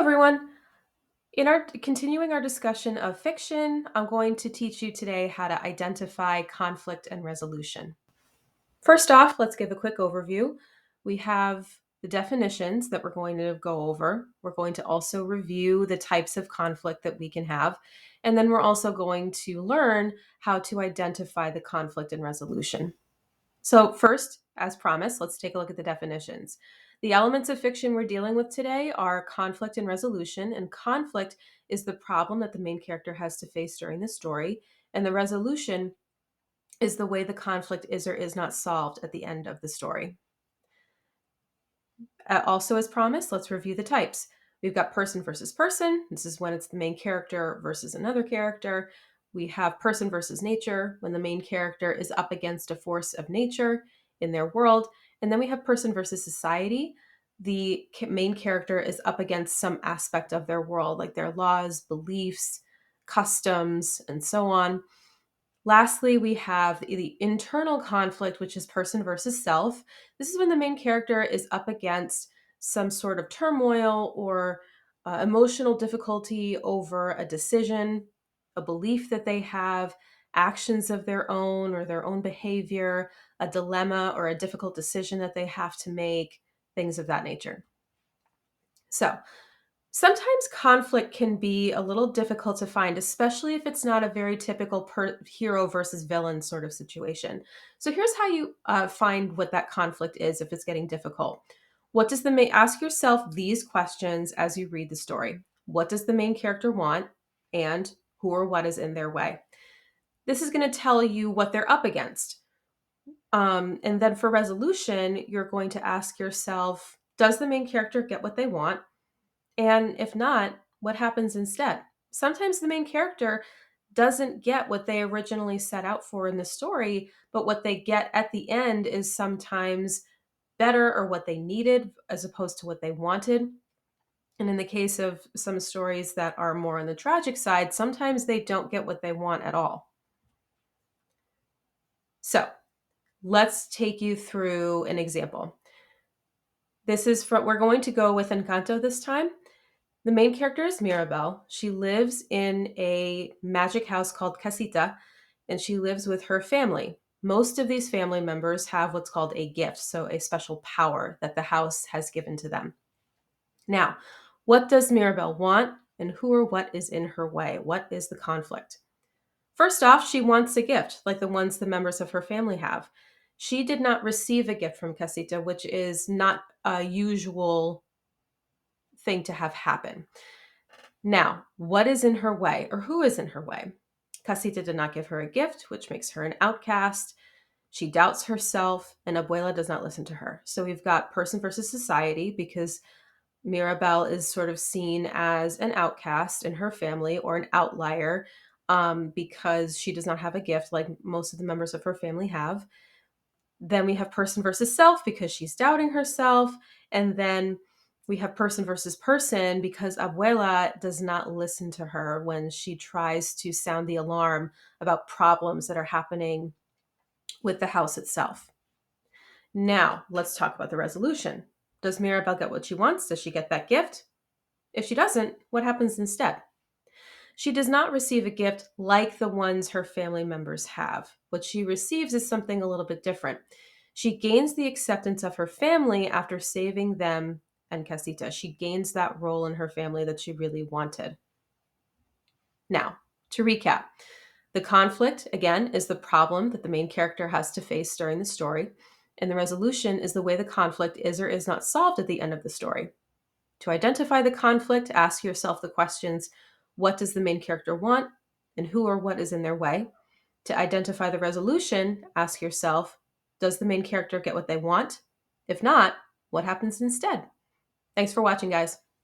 everyone. In our continuing our discussion of fiction, I'm going to teach you today how to identify conflict and resolution. First off, let's give a quick overview. We have the definitions that we're going to go over. We're going to also review the types of conflict that we can have. And then we're also going to learn how to identify the conflict and resolution. So, first, as promised, let's take a look at the definitions. The elements of fiction we're dealing with today are conflict and resolution, and conflict is the problem that the main character has to face during the story, and the resolution is the way the conflict is or is not solved at the end of the story. Also, as promised, let's review the types. We've got person versus person. This is when it's the main character versus another character. We have person versus nature, when the main character is up against a force of nature in their world. And then we have person versus society. The main character is up against some aspect of their world, like their laws, beliefs, customs, and so on. Lastly, we have the internal conflict, which is person versus self. This is when the main character is up against some sort of turmoil or emotional difficulty over a decision, a belief that they have, actions of their own or their own behavior, a dilemma or a difficult decision that they have to make, things of that nature. So, sometimes conflict can be a little difficult to find, especially if it's not a very typical hero versus villain sort of situation. So here's how you find what that conflict is if it's getting difficult. What does the main ask yourself these questions as you read the story? What does the main character want, and who or what is in their way? This is going to tell you what they're up against. And then for resolution, you're going to ask yourself, does the main character get what they want? And if not, what happens instead? Sometimes the main character doesn't get what they originally set out for in the story, but what they get at the end is sometimes better or what they needed as opposed to what they wanted. And in the case of some stories that are more on the tragic side, sometimes they don't get what they want at all. So let's take you through an example. We're going to go with Encanto this time. The main character is Mirabel. She lives in a magic house called Casita, and she lives with her family. Most of these family members have what's called a gift, so a special power that the house has given to them. Now, what does Mirabel want, and who or what is in her way? What is the conflict? First off, she wants a gift, like the ones the members of her family have. She did not receive a gift from Casita, which is not a usual thing to have happen. Now, what is in her way, or who is in her way? Casita did not give her a gift, which makes her an outcast. She doubts herself, and Abuela does not listen to her. So we've got person versus society, because Mirabel is sort of seen as an outcast in her family or an outlier, because she does not have a gift like most of the members of her family have. Then we have person versus self, because she's doubting herself. And then we have person versus person, because Abuela does not listen to her when she tries to sound the alarm about problems that are happening with the house itself. Now, let's talk about the resolution. Does Mirabel get what she wants? Does she get that gift? If she doesn't, what happens instead? She does not receive a gift like the ones her family members have. What she receives is something a little bit different. She gains the acceptance of her family after saving them and Casita. She gains that role in her family that she really wanted. Now, to recap, the conflict, again, is the problem that the main character has to face during the story, and the resolution is the way the conflict is or is not solved at the end of the story. To identify the conflict, ask yourself the questions: what does the main character want, and who or what is in their way? To identify the resolution, ask yourself, does the main character get what they want? If not, what happens instead? Thanks for watching, guys.